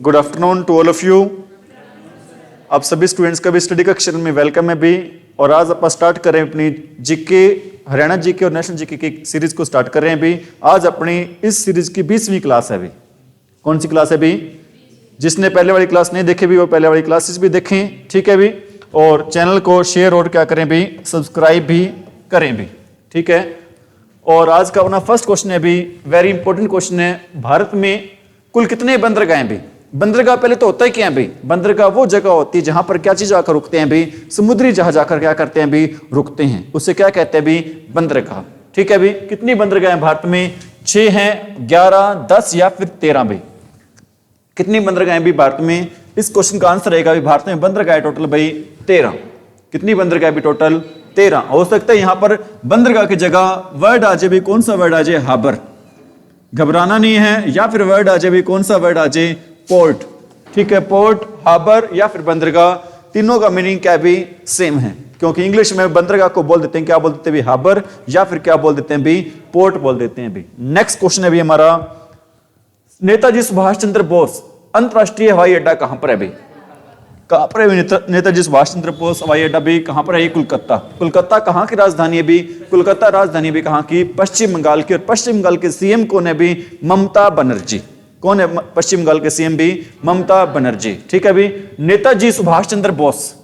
Good afternoon to all of you. आप सभी students का भी स्टडी कक्षा में वेलकम है भी। और आज आप स्टार्ट करें अपनी जीके, हरियाणा जीके और नेशनल जीके की सीरीज को स्टार्ट कर रहे हैं भी। आज अपनी इस सीरीज की 20वीं क्लास है भी। कौन सी क्लास है भी? जिसने पहले वाली क्लास नहीं देखी भी वो पहले वाली क्लासेस भी देखें, ठीक है भी। और चैनल को शेयर और क्या करें भी, सब्सक्राइब भी करें भी, ठीक है। और आज का अपना फर्स्ट क्वेश्चन है भी, वेरी इंपॉर्टेंट क्वेश्चन है। भारत में कुल कितने बंदरगाह हैं भी? बंदरगाह पहले तो होता ही क्या है भी? बंदरगाह वो जगह होती है जहां पर क्या चीज आकर रुकते हैं भी? समुद्री जहाज आकर क्या करते हैं भी? रुकते हैं। उससे क्या कहते हैं भी? बंदरगाह, ठीक है भी। कितनी बंदरगाह हैं भारत में? 6 हैं, 11, 10 या फिर 13 भी? कितनी बंदरगाह हैं भी भारत में? इस क्वेश्चन का आंसर रहेगा भी भारत में बंदरगाह टोटल भाई 13। कितनी बंदरगाह भी? टोटल 13। हो सकता है यहां पर बंदरगाह की जगह वर्ड आ जाए भी, कौन सा वर्ड आ जाए? हार्बर, घबराना नहीं है। या फिर वर्ड आ जाए भी, कौन सा वर्ड आ जाए? पोर्ट, ठीक है। पोर्ट, हार्बर या फिर बंदरगाह, तीनों का मीनिंग क्या भी? सेम है। क्योंकि इंग्लिश में बंदरगाह को बोल देते हैं, क्या बोल देते हैं भी? हार्बर, या फिर क्या बोल देते हैं भी? पोर्ट बोल देते हैं भी। नेक्स्ट क्वेश्चन है भी हमारा, नेताजी सुभाष चंद्र बोस अंतरराष्ट्रीय हवाई अड्डा कहां पर है भी? कहां पर है नेताजी सुभाष चंद्र बोस हवाई अड्डा भी? कहां पर है? कोलकाता। कोलकाता कहां की राजधानी है भी? कोलकाता राजधानी भी कहां की? पश्चिम बंगाल की। और पश्चिम बंगाल के सीएम कौन है भी? ममता बनर्जी। कौन है पश्चिम बंगाल के सीएम भी? ममता बनर्जी, ठीक है भी। नेताजी सुभाष चंद्र बोस,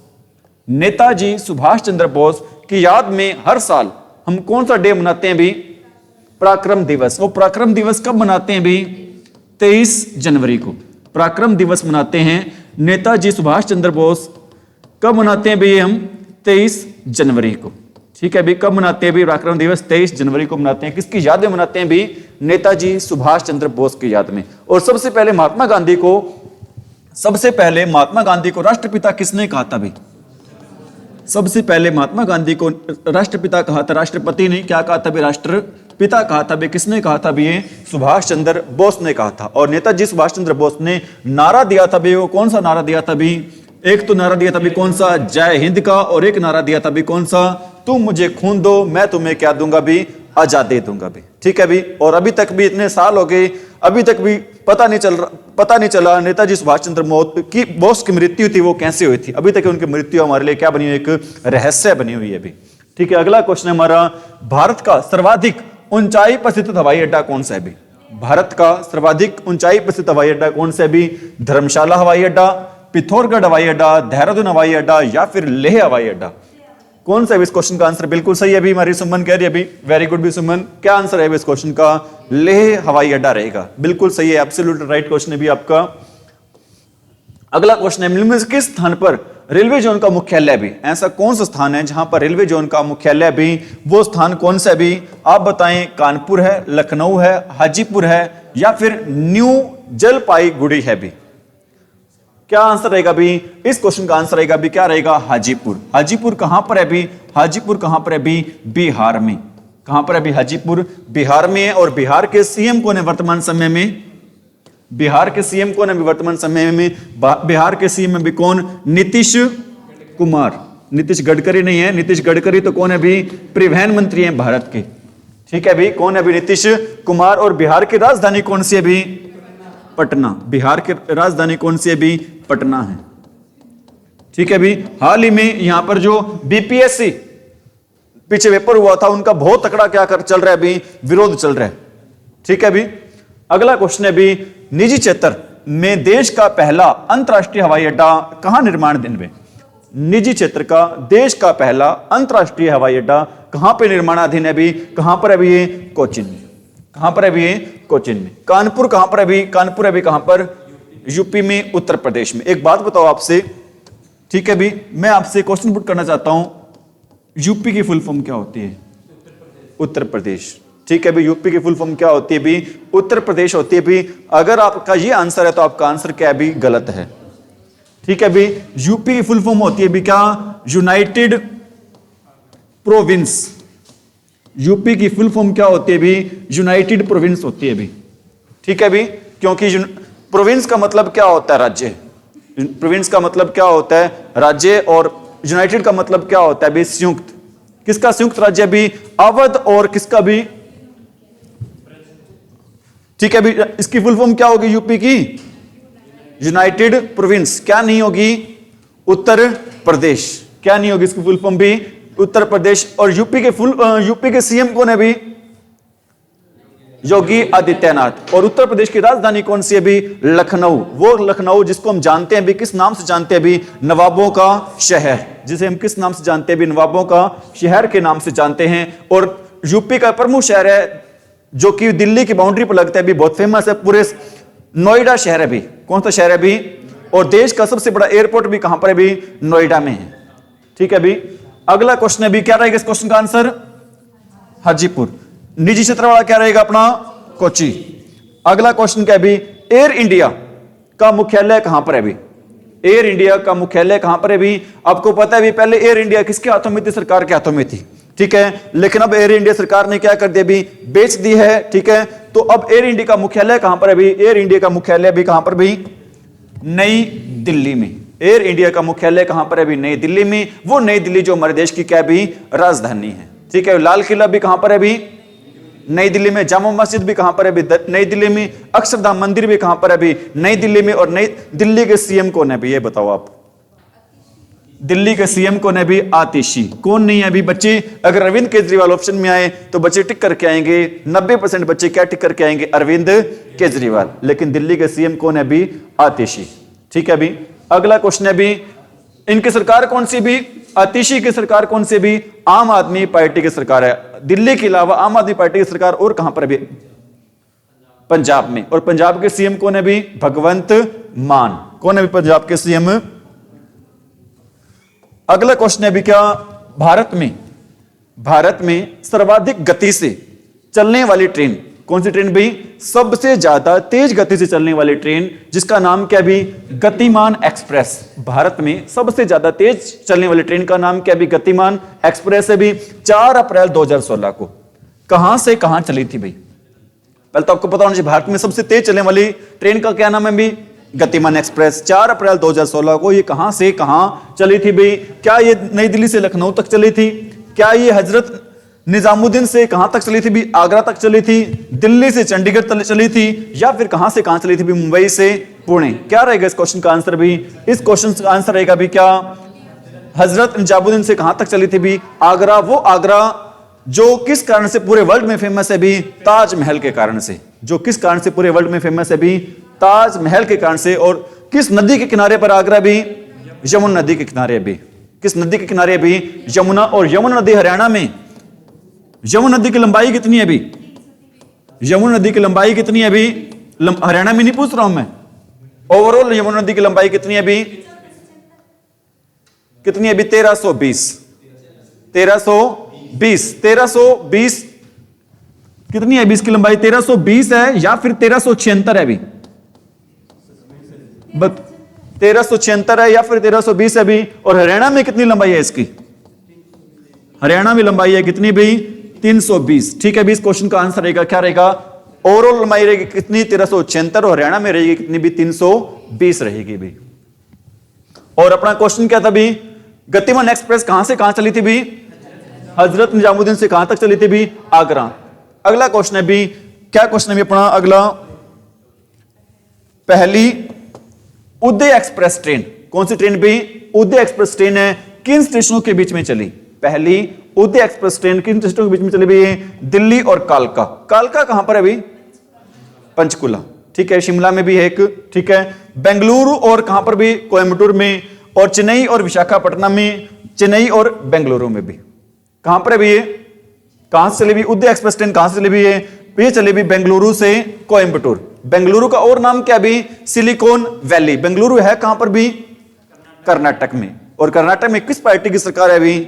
नेताजी सुभाष चंद्र बोस की याद में हर साल हम कौन सा डे मनाते हैं भी? पराक्रम दिवस। वो पराक्रम दिवस कब मनाते हैं भी? 23 जनवरी को पराक्रम दिवस मनाते हैं। नेताजी सुभाष चंद्र बोस कब मनाते हैं भी? हम 23 जनवरी को, ठीक है भी। कब मनाते हैं भी पराक्रम दिवस? 23 जनवरी को मनाते हैं। किसकी याद में मनाते हैं भी? नेताजी सुभाष चंद्र बोस की याद में। और सबसे पहले महात्मा गांधी को राष्ट्रपिता किसने कहा था भी? सबसे पहले महात्मा गांधी को राष्ट्रपिता कहा था, राष्ट्रपति नहीं, क्या कहा था भी? राष्ट्रपिता कहा था भी। किसने कहा था भी? ये सुभाष चंद्र बोस ने कहा था। और नेताजी सुभाष चंद्र बोस ने नारा दिया था भी, वो कौन सा नारा दिया था भी? एक तो नारा दिया था भी कौन सा? जय हिंद का। और एक नारा दिया था भी कौन सा? तुम मुझे खून दो, मैं तुम्हें क्या दूंगा भी? आजादी दूंगा भी, ठीक है भी। और अभी तक भी इतने साल हो गए, अभी तक भी पता नहीं चला नेताजी सुभाष चंद्र बोस की मृत्यु थी वो कैसे हुई थी। अभी तक उनकी मृत्यु हमारे लिए क्या बनी हुई? एक रहस्य बनी हुई है भी, ठीक है। अगला क्वेश्चन है हमारा, भारत का सर्वाधिक ऊंचाई पर स्थित हवाई अड्डा कौन सा है भी? भारत का सर्वाधिक ऊंचाई पर स्थित हवाई अड्डा कौन सा है भी? धर्मशाला हवाई अड्डा, पिथौरगढ़ हवाई अड्डा, देहरादून हवाई अड्डा या फिर लेह हवाई अड्डा? कौन सा है इस क्वेश्चन का आंसर? बिल्कुल सही है भी, हमारी सुमन कह रही है अभी, वेरी गुड भी सुमन। क्या आंसर है इस क्वेश्चन का? लेह हवाई अड्डा रहेगा, बिल्कुल सही है, एब्सोल्यूट राइट क्वेश्चन है भी आपका। अगला क्वेश्चन है, निम्न में किस स्थान पर रेलवे जोन का मुख्यालय भी? ऐसा कौन सा स्थान है जहां पर रेलवे जोन का मुख्यालय भी? वो स्थान कौन सा भी? आप बताएं। कानपुर है, लखनऊ है, हाजीपुर है या फिर न्यू जलपाईगुड़ी है भी? क्या आंसर रहेगा भी? इस क्वेश्चन का आंसर रहेगा भी क्या रहेगा? हाजीपुर। हाजीपुर कहां पर है भी? हाजीपुर कहां पर है भी? बिहार में। कहां पर है भी? हाजीपुर बिहार में है। और बिहार के सीएम कौन है वर्तमान समय में? बिहार के सीएम कौन है वर्तमान समय में? बिहार के सीएम में भी कौन? नीतीश कुमार। नीतीश गडकरी नहीं है, नीतीश गडकरी तो कौन है भी? परिवहन मंत्री है भारत के, ठीक है भी। कौन है भी? नीतीश कुमार। और बिहार की राजधानी कौन सी है भी? पटना। बिहार की राजधानी कौन सी है भी? पटना है, ठीक है भी। हाल ही में यहां पर जो बीपीएससी पीछे पेपर हुआ था उनका बहुत तकड़ा क्या कर चल रहा है भी? विरोध चल रहा है, ठीक है भी। अगला क्वेश्चन है भी, निजी क्षेत्र में देश का पहला अंतरराष्ट्रीय हवाई अड्डा कहां निर्माणाधीन है? निजी क्षेत्र का देश का पहला अंतरराष्ट्रीय हवाई अड्डा कहां पे निर्माणाधीन है भी? कहां पर है भी? ये कोचीन में। कहां पर है भी? ये कोचीन में। कानपुर कहां पर है भी? कानपुर है भी कहां पर? यूपी में, उत्तर प्रदेश में। एक बात बताओ आपसे, ठीक है भी, मैं आपसे क्वेश्चन पुट करना चाहता हूं, यूपी की फुल फॉर्म क्या होती है? उत्तर प्रदेश, ठीक है भी। यूपी की फुल फॉर्म क्या होती है भी? उत्तर प्रदेश होती है भी। अगर आपका ये आंसर है तो आपका आंसर क्या है भी? गलत है, ठीक है भी। यूपी की फुल फॉर्म होती है भी क्या? United province. यूपी की फुल फॉर्म क्या होती है भी? यूनाइटेड प्रोविंस होती है भी, ठीक है भी। क्योंकि प्रोविंस का मतलब क्या होता है? राज्य। प्रोविंस का मतलब क्या होता है? राज्य। और यूनाइटेड का मतलब क्या होता है भी? संयुक्त। किसका संयुक्त राज्य भी? अवध। और किसका भी? ठीक है भी। इसकी फुल फॉर्म क्या होगी यूपी की? यूनाइटेड प्रोविंस, क्या नहीं होगी? उत्तर प्रदेश। क्या नहीं होगी इसकी फुल फॉर्म भी? उत्तर प्रदेश। और यूपी के सीएम कौन है भी? योगी आदित्यनाथ। और उत्तर प्रदेश की राजधानी कौन सी है भी? लखनऊ। वो लखनऊ जिसको हम जानते हैं भी, किस नाम से जानते हैं भी? नवाबों का शहर। जिसे हम किस नाम से जानते हैं भी? नवाबों का शहर के नाम से जानते हैं। और यूपी का प्रमुख शहर है जो कि दिल्ली की बाउंड्री पर लगता है भी, बहुत फेमस है, पूरे नोएडा शहर है भी। कौन सा शहर है भी? और देश का सबसे बड़ा एयरपोर्ट भी कहां पर है भी? नोएडा में है। ठीक है भी। अगला क्वेश्चन है भी, क्या रहेगा इस क्वेश्चन का आंसर? हाजीपुर। निजी क्षेत्र वाला क्या रहेगा अपना? कोची। अगला क्वेश्चन क्या है भी? एयर इंडिया का मुख्यालय कहां पर है भी? एयर इंडिया का मुख्यालय कहां पर है भी? आपको पता है भी, पहले एयर इंडिया किसके हाथों में थी? सरकार के हाथों में थी। ठीक है, लेकिन अब एयर इंडिया सरकार ने क्या कर दिया भी? बेच दी है। ठीक है, तो अब एयर इंडिया का मुख्यालय कहां पर है भी? एयर इंडिया का मुख्यालय भी कहां पर भी? नई दिल्ली में। एयर इंडिया का मुख्यालय कहां पर है भी? नई दिल्ली में। वो नई दिल्ली जो हमारे देश की क्या भी? राजधानी है। ठीक है, लाल किला भी कहां पर है भी? नई दिल्ली में। जामा मस्जिद भी कहां पर है भी? नई दिल्ली में। अक्षरधाम मंदिर भी कहां पर है भी? नई दिल्ली में। और नई दिल्ली के सीएम कौन है भी? ये बताओ आप। दिल्ली के सीएम कौन है भी? आतिशी। कौन नहीं है अभी बच्चे? अगर अरविंद केजरीवाल ऑप्शन में आए तो बच्चे टिक करके आएंगे। 90% बच्चे क्या टिक करके आएंगे? अरविंद केजरीवाल। लेकिन दिल्ली के सीएम कौन है भी? आतिशी। ठीक है भी। अगला क्वेश्चन है भी, इनकी सरकार कौन सी भी? आतिशी की सरकार कौन सी भी? आम आदमी पार्टी की सरकार है। दिल्ली के अलावा आम आदमी पार्टी की सरकार और कहां पर भी? पंजाब में। और पंजाब के सीएम कौन है भी? भगवंत मान। कौन है भी पंजाब के सीएम? अगला क्वेश्चन है भी, क्या भारत में सर्वाधिक गति से चलने वाली ट्रेन कौन सी ट्रेन भी? सबसे ज्यादा तेज गति से चलने वाली ट्रेन जिसका नाम क्या भी? गतिमान एक्सप्रेस। भारत में सबसे ज्यादा तेज चलने वाली ट्रेन का नाम क्या भी? गतिमान एक्सप्रेस है भी। 4 अप्रैल 2016 को कहां से कहां चली थी भाई? पहले तो आपको पता होना चाहिए, भारत में सबसे तेज चलने वाली ट्रेन का क्या नाम है भी? गतिमान एक्सप्रेस। 4 अप्रैल 2016 को ये कहां से कहां चली थी भाई? क्या ये नई दिल्ली से लखनऊ तक चली थी? क्या ये हजरत निजामुद्दीन से कहां तक चली थी भी? आगरा तक चली थी? दिल्ली से चंडीगढ़ तक चली थी? या फिर कहां से कहां चली थी भी? मुंबई से पुणे। क्या रहेगा इस क्वेश्चन का आंसर भी? इस क्वेश्चन का आंसर रहेगा भी क्या? हजरत निजामुद्दीन से कहां तक चली थी भी? आगरा। वो आगरा जो किस कारण से पूरे वर्ल्ड में फेमस है भी? ताजमहल के कारण से। जो किस कारण से पूरे वर्ल्ड में फेमस है भी? ताजमहल के कारण से। और किस नदी के किनारे पर आगरा भी? यमुना नदी के किनारे भी। किस नदी के किनारे भी? यमुना। और यमुना नदी हरियाणा में। यमुना नदी की लंबाई कितनी है भी? यमुना नदी की लंबाई कितनी है भी? हरियाणा में नहीं पूछ रहा हूं मैं, ओवरऑल यमुना नदी की लंबाई कितनी है भी? कितनी है भी? 1320। 1320 कितनी है भी इसकी लंबाई? 1320 है या फिर 1376 है भी? 1376 है या फिर 1320 है भी? और हरियाणा में कितनी लंबाई है इसकी? हरियाणा में लंबाई है कितनी भी? 320। ठीक है भी। इस क्वेश्चन का आंसर रहेगा क्या रहेगा? ओवरऑल लंबाई रहेगी कितनी? 1376। और हरियाणा में रहेगी कितनी भी? 320 रहेगी भी। और अपना क्वेश्चन क्या था भी? गतिमान एक्सप्रेस कहां से कहां चली थी भी? हजरत निजामुद्दीन से कहां तक चली थी भी? आगरा। अगला क्वेश्चन है भी, क्या क्वेश्चन है भी अपना अगला? पहली उदय एक्सप्रेस ट्रेन कौन सी ट्रेन भी? उदय एक्सप्रेस ट्रेन है किन स्टेशनों के बीच में चली? पहली उदय एक्सप्रेस ट्रेन किन स्टेशनों के बीच में चली भी? दिल्ली और कालका। कालका कहां पर है अभी? पंचकुला। ठीक है, शिमला में भी है एक। ठीक है, बेंगलुरु और कहां पर भी? कोयम्बटूर में। और चेन्नई और विशाखापट्टनम में। चेन्नई और बेंगलुरु में भी। कहां पर है भी? ये कहां से चली भी? उदय एक्सप्रेस ट्रेन कहां से चली भी? ये चली भी बेंगलुरु से कोयम्बटूर। बेंगलुरु का और नाम क्या भी? Silicon valley. बेंगलुरु है कहां पर भी? कर्नाटक में। और कर्नाटक में किस पार्टी की सरकार है अभी?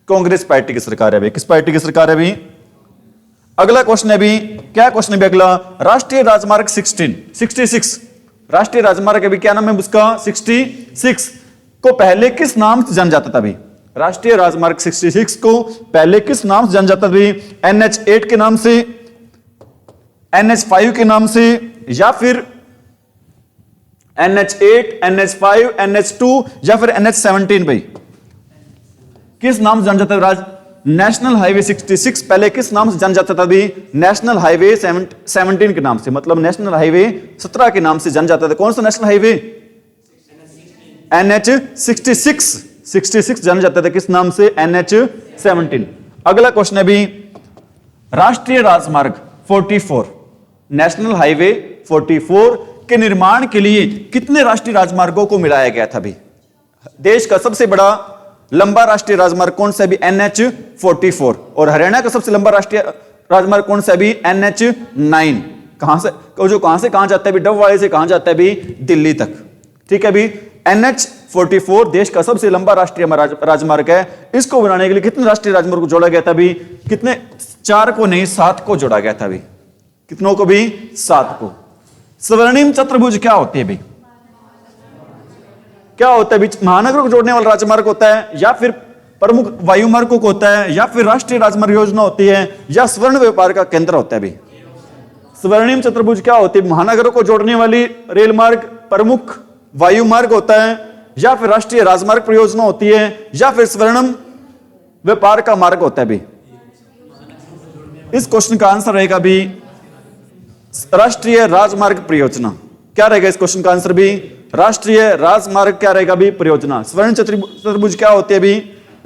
कांग्रेस पार्टी की सरकार है अभी। किस पार्टी की सरकार है अभी? अगला क्वेश्चन है अभी, क्या क्वेश्चन है अगला? राष्ट्रीय राजमार्ग 66 राष्ट्रीय राजमार्ग अभी क्या नाम है उसका? 66 को पहले किस नाम से जाना जाता था अभी? राष्ट्रीय राजमार्ग 66 को पहले किस नाम से जाना जाता था अभी? NH8 के नाम से, NH5 के नाम से, या फिर NH8, NH5, NH2 या फिर NH17 भाई? किस नाम से जाना जाता है नेशनल हाईवे 66 पहले किस नाम से जाना जाता था अभी? नेशनल हाईवे 17 के नाम से, मतलब नेशनल हाईवे 17 के नाम से जाना जाता था। कौन सा नेशनल हाईवे? NH 66 जाना जाता था किस नाम से? NH 17। अगला क्वेश्चन है अभी, राष्ट्रीय राजमार्ग 44, नेशनल हाईवे 44 के निर्माण के लिए कितने राष्ट्रीय राजमार्गों को मिलाया गया था अभी? देश का सबसे बड़ा लंबा राष्ट्रीय राजमार्ग कौन सा भी? NH 44। और हरियाणा का सबसे लंबा राष्ट्रीय राजमार्ग कौन सा भी? NH 9। कहां से, जो कहां से कहां जाता है भी? डबवाड़ी से कहां जाता है भी? दिल्ली तक। ठीक है भी, NH 44 देश का सबसे लंबा राष्ट्रीय राजमार्ग है। इसको बनाने के लिए कितने राष्ट्रीय राजमार्ग को जोड़ा गया था भी? कितने? 4 को नहीं, 7 को जोड़ा गया था भी। कितनों को भी? 7 को। स्वर्णिम चतुर्भुज क्या होती है भी? क्या होता है? महानगरों को जोड़ने वाला राजमार्ग होता है, या फिर प्रमुख वायु मार्गों को होता है, या फिर राष्ट्रीय राजमार्ग योजना होती है, या स्वर्ण व्यापार का केंद्र होता है भी? स्वर्णिम चतुर्भुज क्या होती है? महानगरों को जोड़ने वाली रेल मार्ग, प्रमुख वायु मार्ग होता है, या फिर राष्ट्रीय राजमार्ग परियोजना होती है, या फिर स्वर्णिम व्यापार का मार्ग होता है भी? इस क्वेश्चन का आंसर रहेगा भी राष्ट्रीय राजमार्ग परियोजना। क्या रहेगा इस क्वेश्चन का आंसर भी? राष्ट्रीय राजमार्ग क्या रहेगा भी? परियोजना। स्वर्ण चतुर्भुज क्या होती है भी?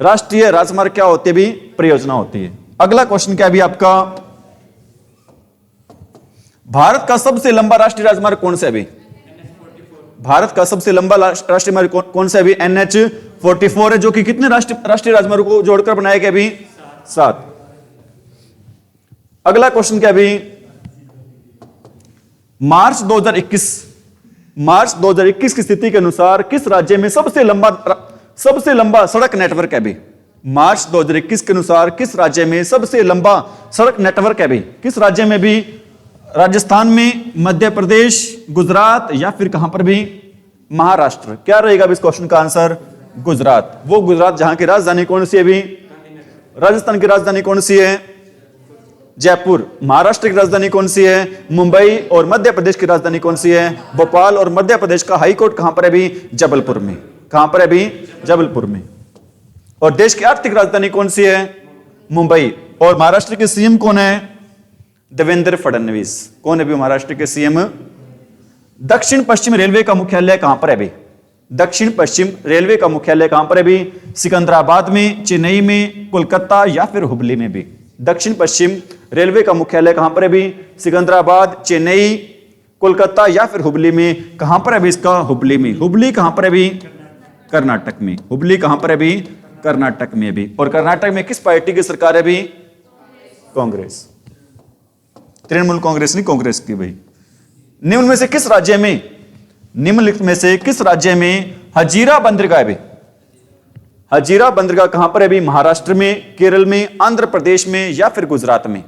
राष्ट्रीय राजमार्ग क्या होती है भी? परियोजना होती है। अगला क्वेश्चन क्या है भी आपका, भारत का सबसे लंबा राष्ट्रीय राजमार्ग कौन सा है भी? भारत का सबसे लंबा राष्ट्रीय मार्ग कौन सा है भी? NH 44 है, जो कि कितने राष्ट्रीय राजमार्ग को जोड़कर बनाया गया भी? 7। अगला क्वेश्चन क्या भी, मार्च 2021 की स्थिति के अनुसार किस राज्य में सबसे लंबा सड़क नेटवर्क है भी? मार्च 2021 के अनुसार किस राज्य में सबसे लंबा सड़क नेटवर्क है भी? किस राज्य में भी? राजस्थान में, मध्य प्रदेश, गुजरात, या फिर कहां पर भी? महाराष्ट्र। क्या रहेगा इस क्वेश्चन का आंसर? गुजरात। वो गुजरात जहां की राजधानी कौन सी है भी? राजस्थान की राजधानी कौन सी है? जयपुर। महाराष्ट्र की राजधानी कौन सी है? मुंबई। और मध्य प्रदेश की राजधानी कौन सी है? भोपाल। और मध्य प्रदेश का हाईकोर्ट कहां पर है भी? जबलपुर में। कहां पर है भी? जबलपुर में। और देश की आर्थिक राजधानी कौन सी है? मुंबई। और महाराष्ट्र के सीएम कौन है? देवेंद्र फडणवीस। कौन है भी महाराष्ट्र के सीएम? दक्षिण पश्चिम रेलवे का मुख्यालय कहां पर है भी? दक्षिण पश्चिम रेलवे का मुख्यालय कहां पर है भी? सिकंदराबाद में, चेन्नई में, कोलकाता, या फिर हुबली में भी? दक्षिण पश्चिम रेलवे का मुख्यालय कहां पर है भी? सिकंदराबाद, चेन्नई, कोलकाता, या फिर हुबली में? कहां पर है भी इसका? हुबली में। हुबली कहां पर है भी? कर्नाटक में। हुबली कहां पर है भी? कर्नाटक में भी। और कर्नाटक में किस पार्टी की सरकार है भी? कांग्रेस। तृणमूल कांग्रेस नहीं, कांग्रेस की भाई। निम्न में से किस राज्य में, निम्नलिखित में से किस राज्य में हजीरा बंदरगाह है भी? हजीरा बंदरगाह कहां पर है भी? महाराष्ट्र में, केरल में, आंध्र प्रदेश में, या फिर गुजरात में?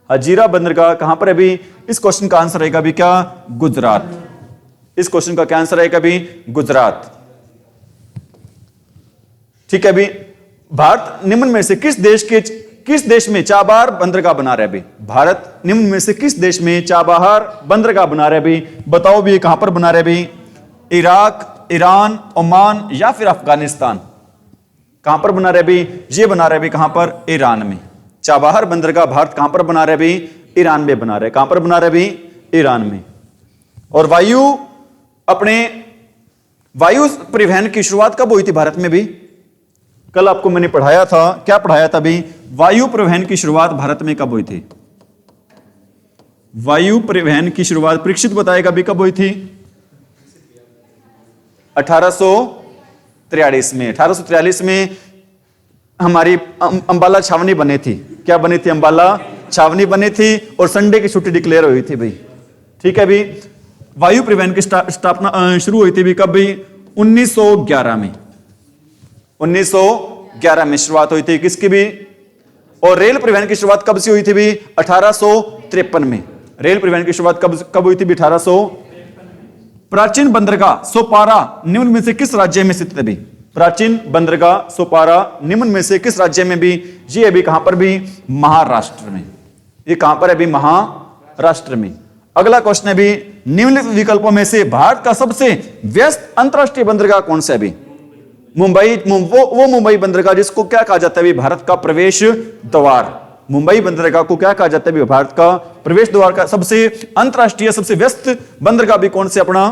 हजीरा बंदरगाह कहां पर है भी? इस क्वेश्चन का आंसर रहेगा भी क्या? गुजरात। इस क्वेश्चन का क्या आंसर रहेगा भी? गुजरात। ठीक है भी, भारत निम्न में से किस देश में चाबहार बंदरगाह बना रहा है भी? भारत निम्न में से किस देश में चाबहार बंदरगाह बना रहा है भी? बताओ भी कहां पर बना रहे भी? इराक, ईरान, ओमान, या फिर अफगानिस्तान? कहां पर बना रहे भी? ये बना रहे भी कहां पर? ईरान में। चाबहार बंदरगाह भारत कहां पर बना रहे भी? ईरान में बना रहे। कहां पर बना रहे भी? ईरान में। और वायु परिवहन की शुरुआत कब हुई थी भारत में भी? कल आपको मैंने पढ़ाया था। क्या पढ़ाया था भी? वायु परिवहन की शुरुआत भारत में कब हुई थी? वायु परिवहन की शुरुआत परीक्षित बताएगा भी कब हुई थी? 1843 में। 1843 में हमारी अंबाला छावनी बनी थी। क्या बनी थी? अंबाला छावनी बनी थी, और संडे की छुट्टी डिक्लेयर हुई थी भाई। ठीक है भी, वायु परिवहन की स्थापना शुरू हुई थी भी कब भी? 1911 में। 1911 में शुरुआत हुई थी किसकी भी? और रेल परिवहन की शुरुआत कब से हुई थी भी? 1853 में। रेल परिवहन की शुरुआत कब हुई थी भी? 1800। प्राचीन बंदरगाह सोपारा निम्न में से किस राज्य में स्थित है भी? प्राचीन बंदरगाह सोपारा निम्न में से किस राज्य में भी? ये अभी कहां पर भी? महाराष्ट्र में। ये कहां पर है भी? महाराष्ट्र में। अगला क्वेश्चन है भी, निम्नलिखित विकल्पों में से भारत का सबसे व्यस्त अंतरराष्ट्रीय बंदरगाह कौन सा है भी? मुंबई, वो मुंबई बंदरगाह जिसको क्या कहा जाता है भी भारत का प्रवेश द्वार। मुंबई बंदरगाह को क्या कहा जाता है भी भारत का प्रवेश द्वार का सबसे अंतरराष्ट्रीय सबसे व्यस्त बंदरगाह भी कौन से अपना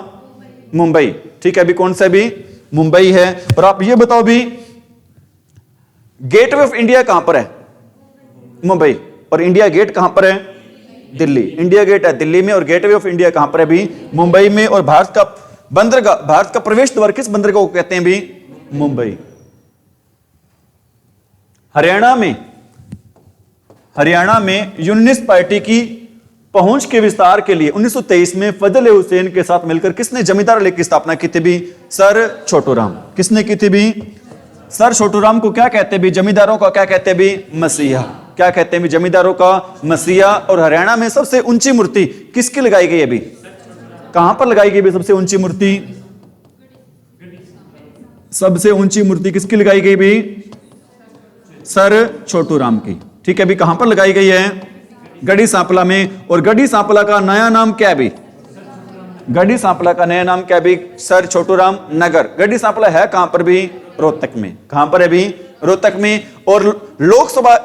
मुंबई। ठीक है, अभी कौन सा भी मुंबई है। और आप ये बताओ भी गेटवे ऑफ इंडिया कहां पर है? मुंबई। और इंडिया गेट कहां पर है? दिल्ली। इंडिया गेट है दिल्ली में और गेटवे ऑफ इंडिया कहां पर है भी? मुंबई में। और भारत का बंदरगाह, भारत का प्रवेश द्वार किस बंदरगाह को कहते हैं भी? मुंबई। हरियाणा में यूनिस्ट पार्टी की पहुंच के विस्तार के लिए 1923 में फजल हुसैन के साथ मिलकर किसने जमींदार लीग की स्थापना की थी भी? सर छोटूराम। किसने की थी भी? सर छोटूराम को क्या कहते हैं भी? जमींदारों का क्या कहते हैं भी? मसीहा। क्या कहते हैं भी? जमींदारों का मसीहा। और हरियाणा में सबसे ऊंची मूर्ति किसकी लगाई गई है भी? कहां पर लगाई गई भी सबसे ऊंची मूर्ति? सबसे ऊंची मूर्ति किसकी लगाई गई भी? सर छोटूराम की। ठीक है भी, कहां पर लगाई गई है? गढ़ी सांपला में। और गढ़ी सांपला का नया नाम क्या है भी? गढ़ी सांपला का नया नाम क्या है भी? सर छोटूराम नगर। गढ़ी सांपला है कहां पर भी? रोहतक में। कहां पर है भी? रोहतक में। और लोकसभा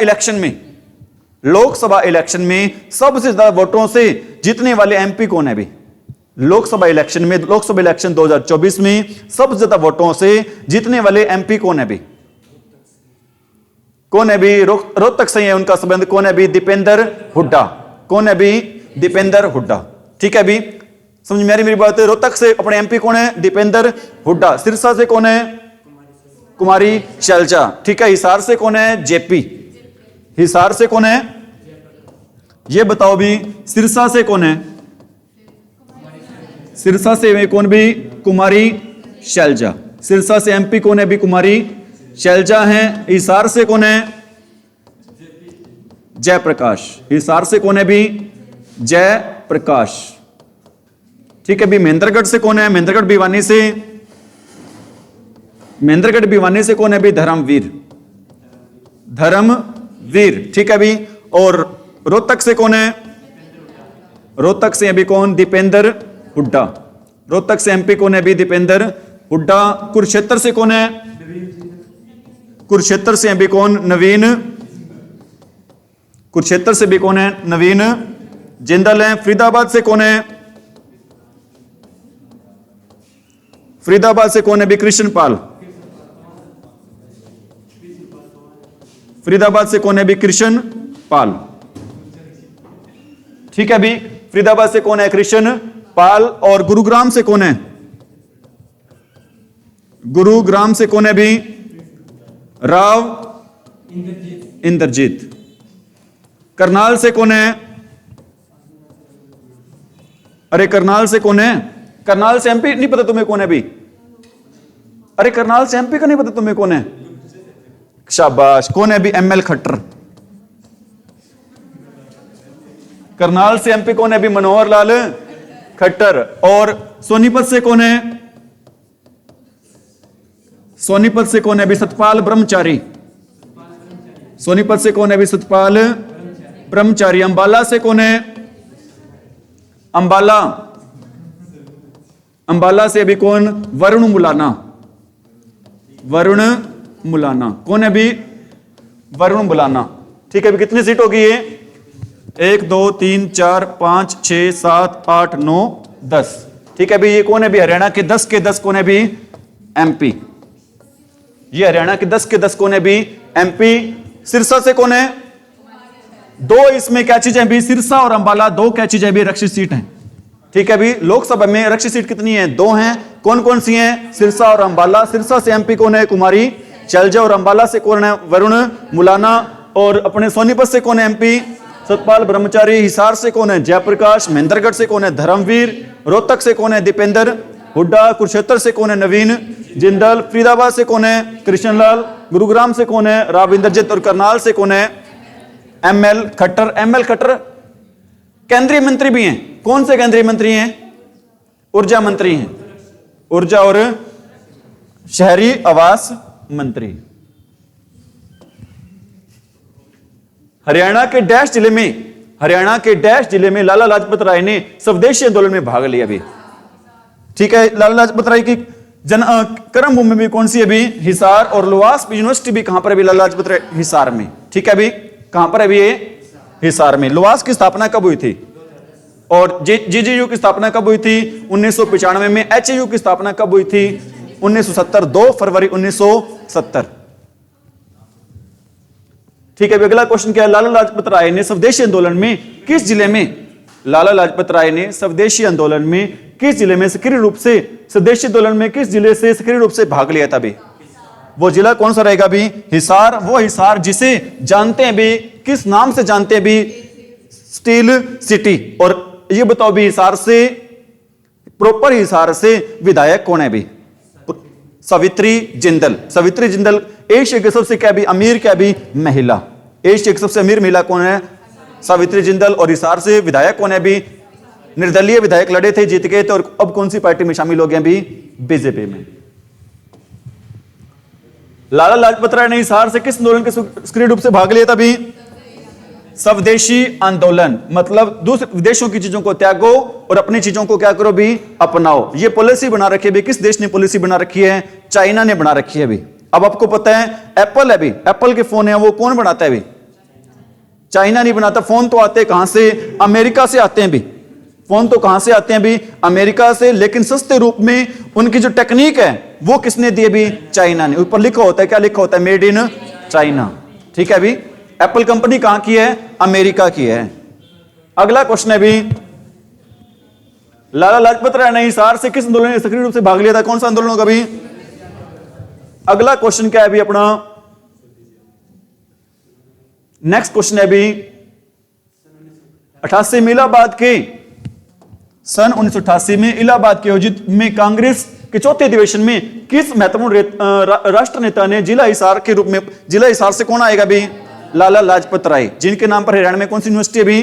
इलेक्शन में सबसे ज्यादा वोटों से जीतने वाले एमपी कौन है भी? लोकसभा इलेक्शन 2024 में सबसे ज्यादा वोटों से जीतने वाले एमपी कौन है भी? कौन है भी? रोहतक से है उनका संबंध। कौन है भी? दीपेंद्र हुड्डा। कौन है भी? दीपेंद्र हुड्डा। ठीक है भी, समझ मेरी बात है। रोहतक से अपने एमपी कौन है? दीपेंद्र हुड्डा। सिरसा से कौन है? कुमारी शैलजा। ठीक है, हिसार से कौन है? जेपी। हिसार से कौन है? ये बताओ भी, सिरसा से कौन है? सिरसा से कौन भी? कुमारी शैलजा। सिरसा से एमपी कौन है भी? कुमारी शैलजा है। हिसार से कौन है? जयप्रकाश। हिसार से कौन है भी? जयप्रकाश। ठीक है भी, महेंद्रगढ़ से कौन है? महेंद्रगढ़ भिवानी से कौन है भी? धर्मवीर। ठीक है भी। और रोहतक से कौन है? रोहतक से अभी कौन? दीपेंद्र हुड्डा। रोहतक से एमपी कौन है भी? दीपेंद्र हुड्डा। कुरुक्षेत्र से कौन है? कुरुक्षेत्र से अभी कौन? नवीन। कुरुक्षेत्र से भी कौन है? नवीन जिंदल है। फरीदाबाद से कौन है? फरीदाबाद से कौन है भी? कृष्ण पाल। फरीदाबाद से कौन है भी? कृष्ण पाल। ठीक है भी, फरीदाबाद से कौन है? कृष्ण पाल। और गुरुग्राम से कौन है? गुरुग्राम से कौन है भी? राव इंद्रजीत। करनाल से कौन है? अरे करनाल से कौन है? करनाल से एमपी नहीं पता तुम्हें कौन है भी? अरे करनाल से एमपी का नहीं पता तुम्हें कौन है? शाबाश। कौन है भी? एमएल खट्टर। करनाल से एमपी कौन है भी? मनोहर लाल खट्टर। और सोनीपत से कौन है? सोनीपत से कौन है भी? सतपाल ब्रह्मचारी। सोनीपत से कौन है भी? सतपाल ब्रह्मचारी। अंबाला से कौन है? अंबाला से अभी कौन? वरुण मुलाना। कौन है भी? वरुण मुलाना। ठीक है, अभी कितनी सीट होगी ये? 1 2 3 4 5 6 7 8 9 10। ठीक है, अभी ये कौन है भी? हरियाणा के 10 के 10 कौन है भी? एमपी। ये हरियाणा के 10 के 10 कौन है भी? एमपी। सिरसा से कौन है? 2 इसमें क्या चीजें भी? सिरसा और अंबाला 2 क्या चीजें भी? रक्षित सीट हैं। ठीक है भी, लोकसभा में रक्षित सीट कितनी है? 2 हैं। कौन कौन सी हैं? सिरसा और अंबाला। सिरसा से एमपी कौन है? कुमारी शैलजा। और अंबाला से कौन है? वरुण मुलाना। और अपने सोनीपत से कौन है एमपी? सतपाल ब्रह्मचारी। हिसार से कौन है? जयप्रकाश। महेंद्रगढ़ से कौन है? धर्मवीर। रोहतक से कौन है? दीपेंद्र हुड्डा। कुरुक्षेत्र से कौन है? नवीन जिंदल। फरीदाबाद से कौन है? कृष्णलाल। गुरुग्राम से कौन है? राव इंद्रजीत। और करनाल से कौन है? एमएल खट्टर। एमएल खट्टर केंद्रीय मंत्री भी हैं। कौन से केंद्रीय मंत्री हैं? ऊर्जा मंत्री हैं। ऊर्जा और शहरी आवास मंत्री। हरियाणा के डैश जिले में लाला लाजपत राय ने स्वदेशी आंदोलन में भाग लिया भी। ठीक है, लाला लाजपत राय की कर्म भूमि भी कौन सी है अभी? हिसार। और लुवास यूनिवर्सिटी भी कहां पर है अभी? लाला लाजपत राय हिसार में। ठीक है अभी, कहां पर है अभी? ये हिसार में। लुवास की स्थापना कब हुई थी? और जेजेयू की स्थापना कब हुई थी? 1995 में। एचयू की स्थापना कब हुई थी? 1970, 2 फरवरी 1970। ठीक है, अगला क्वेश्चन क्या है? लाला लाजपत राय ने स्वदेशी आंदोलन में किस जिले में, लाला लाजपत राय ने स्वदेशी आंदोलन में किस जिले में सक्रिय रूप से, स्वदेशी आंदोलन में किस जिले से सक्रिय रूप से भाग लिया था भी? वो जिला कौन सा रहेगा भी? हिसार। वो हिसार जिसे जानते हैं भी, किस नाम से जानते हैं भी? Steel city. और ये बताओ भी, हिसार से, प्रॉपर हिसार से विधायक कौन है भी? सावित्री जिंदल। सावित्री जिंदल एशिया के सबसे क्या भी अमीर, क्या भी महिला, एशिया की सबसे अमीर महिला कौन है? सावित्री जिंदल। और हिसार से विधायक कौन है भी? निर्दलीय विधायक लड़े थे, जीत गए थे, और अब कौन सी पार्टी में शामिल हो गए भी? बीजेपी में। लाला लाजपत राय ने हिसार से किस आंदोलन के सक्रिय रूप से भाग लिया था भी? स्वदेशी आंदोलन। मतलब दूसरे विदेशों की चीजों को त्यागो और अपनी चीजों को क्या करो भी? अपनाओ। ये पॉलिसी बना रखी है भी। किस देश ने पॉलिसी बना रखी है? चाइना ने बना रखी है भी। अब आपको पता है एप्पल है भी, एप्पल के फोन है वो कौन बनाता है भी? चाइना नहीं बनाता। फोन तो आते कहां से? अमेरिका से आते हैं भी। फोन तो कहां से आते हैं भी? अमेरिका से। लेकिन सस्ते रूप में उनकी जो टेक्निक है वो किसने दी भी? चाइना ने। ऊपर लिखा होता है, क्या लिखा होता है? Made in China. ठीक है अभी, एप्पल कंपनी कहां की है? अमेरिका की है। अगला क्वेश्चन है भी, लाला लाजपत राय ने हिसार से किस आंदोलन में सक्रिय रूप से भाग लिया था? कौन सा आंदोलन होगा भी? अगला क्वेश्चन क्या है भी अपना? नेक्स्ट क्वेश्चन है भी, 88 में इलाहाबाद के, सन 1988 में इलाहाबाद के आयोजित में कांग्रेस के चौथे अधिवेशन में किस महत्वपूर्ण राष्ट्र नेता ने जिला हिसार के रूप में, जिला हिसार से कौन आएगा भी? लाला लाजपत राय, जिनके नाम पर हरियाणा में कौन सी यूनिवर्सिटी है भी?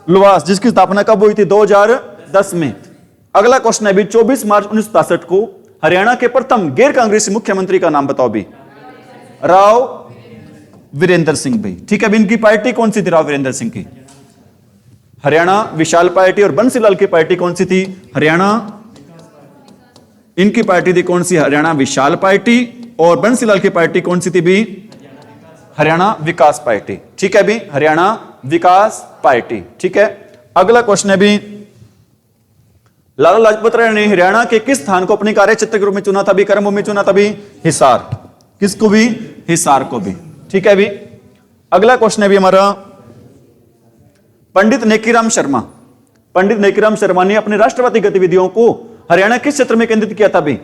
लुवास, जिसकी स्थापना कब हुई थी? 2010 में। अगला क्वेश्चन है भी, 24 मार्च 1967 को हरियाणा के प्रथम गैर कांग्रेसी मुख्यमंत्री का नाम बताओ भी? राव वीरेंद्र सिंह भाई। ठीक है, इनकी पार्टी कौन सी थी? राव वीरेंद्र सिंह की हरियाणा विशाल पार्टी। और बंसीलाल की पार्टी कौन सी थी? हरियाणा, इनकी पार्टी थी कौन सी? हरियाणा विशाल पार्टी। और बंसीलाल की पार्टी कौन सी थी भी? हरियाणा विकास पार्टी। ठीक है भी, हरियाणा विकास पार्टी। ठीक है, अगला क्वेश्चन है भी, लाला लाजपत राय ने हरियाणा के किस स्थान को अपने कार्य क्षेत्र के रूप में चुना था भी? कर्मभूमि चुना था भी? हिसार। किसको भी? हिसार को भी। ठीक है भी, अगला क्वेश्चन है भी हमारा, पंडित नेकीराम शर्मा, पंडित नेकीराम शर्मा ने अपने राष्ट्रवादी गतिविधियों को हरियाणा किस क्षेत्र में केंद्रित किया था भी?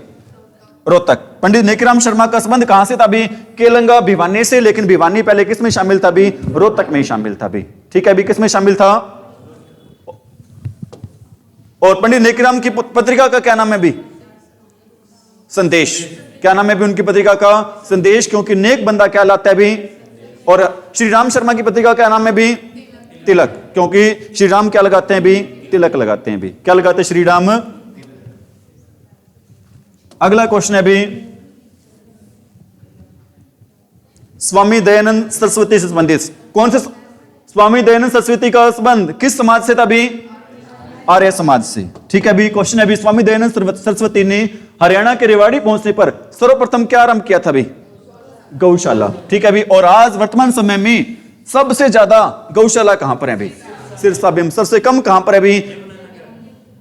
रोहतक। पंडित नेकीराम शर्मा का संबंध कहां से था भी? केलंगा भिवानी से। लेकिन भिवानी पहले किस में शामिल था भी? रोहतक में शामिल था भी। ठीक है भी, किस में शामिल था? और पंडित नेकीराम की पत्रिका का क्या नाम है भी? संदेश। क्या नाम है भी उनकी पत्रिका का? संदेश। क्योंकि नेक बंदा क्या लाता है भी? और श्री राम शर्मा की पत्रिका क्या नाम है भी? तिलक। क्योंकि श्री राम क्या लगाते हैं भी? तिलक लगाते हैं भी। क्या लगाते हैं श्री राम? अगला क्वेश्चन है भी, स्वामी दयानंद सरस्वती से संबंधित कौन से? स्वामी दयानंद सरस्वती का संबंध किस समाज से था भी? आर्य समाज से। ठीक है भी, क्वेश्चन है भी, स्वामी दयानंद सरस्वती ने हरियाणा के रेवाड़ी पहुंचने पर सर्वप्रथम क्या आरंभ किया था भी? गौशाला। ठीक है भी, और आज वर्तमान समय में सबसे ज्यादा गौशाला कहां पर है भी? सिरसा में। सबसे कम कहां पर है भी?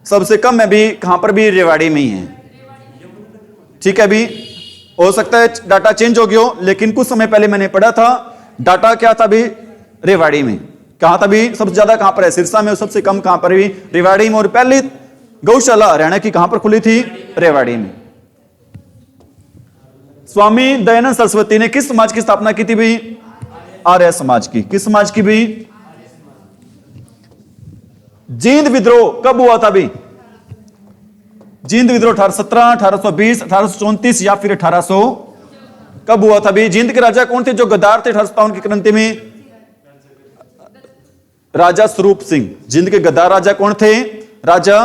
सबसे कम है भी कहां पर भी? रेवाड़ी में ही है। ठीक है भी, हो सकता है डाटा चेंज हो गया हो, लेकिन कुछ समय पहले मैंने पढ़ा था डाटा क्या था भी? रेवाड़ी में। कहां था भी? सबसे ज्यादा कहां पर है? सिरसा में। और सबसे कम कहां पर भी? रेवाड़ी में। और पहली गौशाला हरियाणा की कहां पर खुली थी? रेवाड़ी में। स्वामी दयानंद सरस्वती ने किस समाज की स्थापना की थी भी? आर्य समाज की। किस समाज की भी? जींद विद्रोह कब हुआ था भी? जींद विद्रोह 1817, 1820, 1834 या फिर 1800 कब हुआ था भी? जींद के राजा कौन थे जो गद्दार थे 1857 की क्रांति में? राजा स्वरूप सिंह। जींद के गद्दार राजा कौन थे? राजा।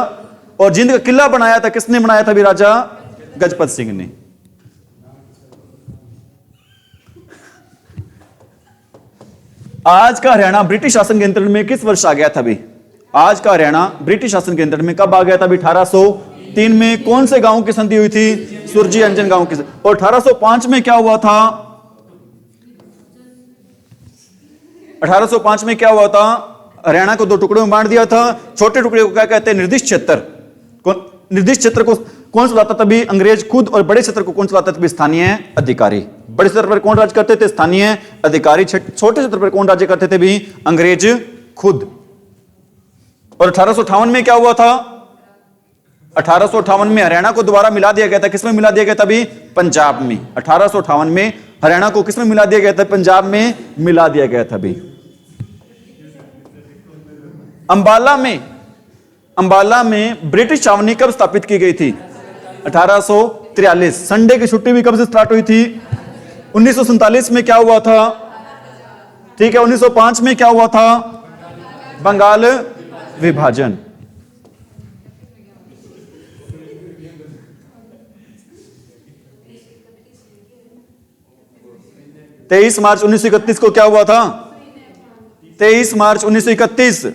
और जींद का किला बनाया था किसने? बनाया था भी? राजा गजपत सिंह ने। आज का हरियाणा ब्रिटिश शासन के नियंत्रण में किस वर्ष आ गया था भी? आज का हरियाणा ब्रिटिश शासन के नियंत्रण में कब आ गया था भी? 1800 3 में कौन से गांव की संधि हुई थी? सुरजी अंजन गांव की। और 1805 में क्या हुआ था? 1805 में क्या हुआ था? हरियाणा को 2 टुकड़ों में बांट दिया था। छोटे टुकड़े को क्या कहते हैं? निर्दिष्ट क्षेत्र। निर्दिष्ट क्षेत्र को कौन चलाता था भी? अंग्रेज खुद। और बड़े क्षेत्र को कौन चलाता था भी? स्थानीय अधिकारी। बड़े क्षेत्र पर कौन राज्य करते थे? स्थानीय अधिकारी। छोटे क्षेत्र पर कौन राज्य करते थे भी? अंग्रेज खुद। और 1858 में क्या हुआ था? 1858 में हरियाणा को दोबारा मिला दिया गया था। किसमें मिला दिया गया था भी? पंजाब में। 1858 में हरियाणा को किसमें मिला दिया गया था? पंजाब में मिला दिया गया था भी। अंबाला में ब्रिटिश छावनी कब स्थापित की गई थी? 1843। संडे की छुट्टी भी कब से स्टार्ट हुई थी? 1947 में क्या हुआ था? ठीक है। 1905 में क्या हुआ था? बंगाल विभाजन। 23 मार्च 1931 को क्या हुआ था? 23 मार्च 1931।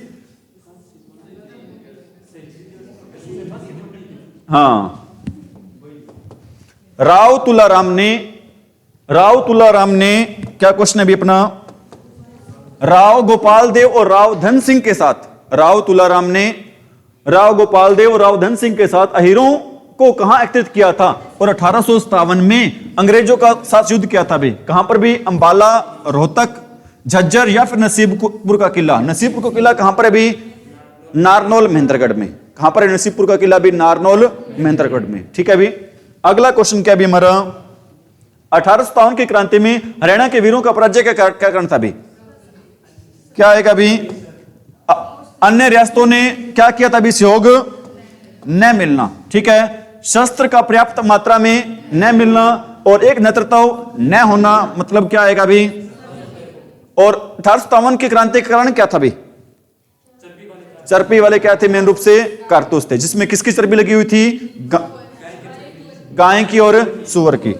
हाँ, राव तुलाराम ने क्या क्वेश्चन है भी अपना? राव गोपाल देव और राव धन सिंह के साथ, राव तुलाराम ने राव गोपाल देव और राव धन सिंह के साथ अहीरों को कहां एकत्रित किया था? और 1857 में अंग्रेजों का साथ युद्ध किया था भी। कहां पर भी? अंबाला, रोहतक, झज्जर या फिर नसीबपुर का किला। नसीबपुर का किला कहां पर है भी? नारनौल, महेंद्रगढ़ में। कहां पर है नसीबपुर का किला भी? नारनौल, महेंद्रगढ़ में। ठीक है भी। अगला क्वेश्चन क्या भी हमारा? 1857 की क्रांति में हरियाणा के वीरों का पराजय क्या कारण था भी? क्या आएगा भी? अन्य रियासतों ने क्या किया था भी? सहयोग न मिलना। ठीक है। शस्त्र का पर्याप्त मात्रा में न मिलना और एक नेतृत्व न होना, मतलब क्या आएगा भी? और 1857 की क्रांति का कारण क्या था भी? चर्बी वाले क्या थे? मेन रूप से कारतूस थे। जिसमें किसकी चर्बी लगी हुई थी? गाय की और सुअर की।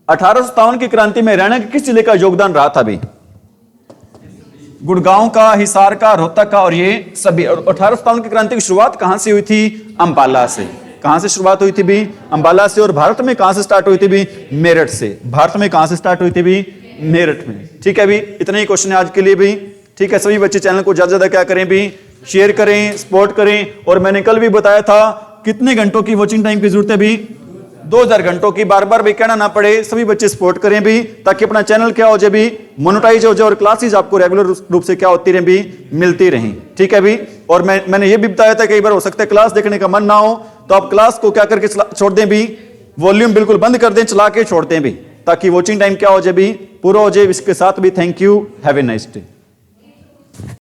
1857 की क्रांति में हरियाणा के किस जिले का योगदान रहा था भी? गुड़गांव का, हिसार का, रोहतक का और ये सभी। 1857 की क्रांति की शुरुआत कहां से हुई थी? अंबाला से। कहां से शुरुआत हुई थी भी? अंबाला से। और भारत में कहां से स्टार्ट हुई थी भी? मेरठ से। भारत में कहां से स्टार्ट हुई थी भी? मेरठ में। ठीक है भी। इतने ही क्वेश्चन है आज के लिए भी। ठीक है। सभी बच्चे चैनल को ज्यादा ज्यादा क्या करें भी? शेयर करें, सपोर्ट करें। और मैंने कल भी बताया था कितने घंटों की वॉचिंग टाइम की जरूरत है भी? 2000 घंटों की। बार बार भी कहना ना पड़े। सभी बच्चे सपोर्ट करें भी, ताकि अपना चैनल क्या हो जाए भी? मोनेटाइज हो जाए और क्लासेस आपको रेगुलर रूप से क्या होती रहे भी? मिलती रहें। ठीक है भी। और मैंने ये भी बताया था कई बार हो सकता है क्लास देखने का मन ना हो, तो आप क्लास को क्या करके छोड़ दें भी? वॉल्यूम बिल्कुल बंद कर दें, चला के छोड़ दें भी, ताकि वॉचिंग टाइम क्या हो जाए भी? पूरा हो जाए। इसके साथ भी thank you, have a nice day.